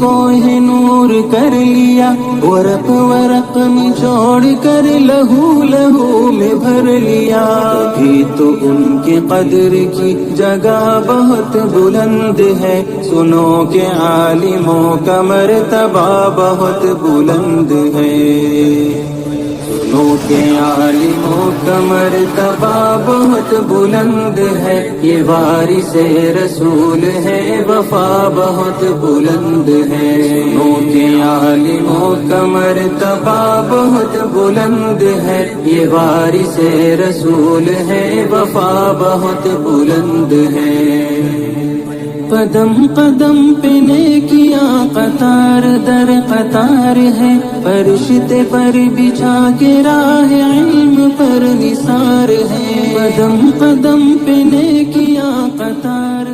کوہ نور کر لیا، ورق ورق نچوڑ کر لہو لہو میں بھر لیا۔ ابھی تو ان کی قدر کی جگہ بہت بلند ہے، سنو کہ عالموں کا مرتبہ بہت بلند ہے، سنو کہ عالموں کا مرتبہ بہت بلند ہے، یہ وارث رسول ہے، وفا بہت بلند ہے، سنو کہ عالموں کا مرتبہ بہت بلند ہے، یہ وارث رسول ہے، وفا بہت بلند ہے۔ قدم قدم پہ نیکیاں قطار در قطار ہے، فرشتے پر بچھا کے راہ علم پر نثار ہے، قدم قدم پہ نیکیاں قطار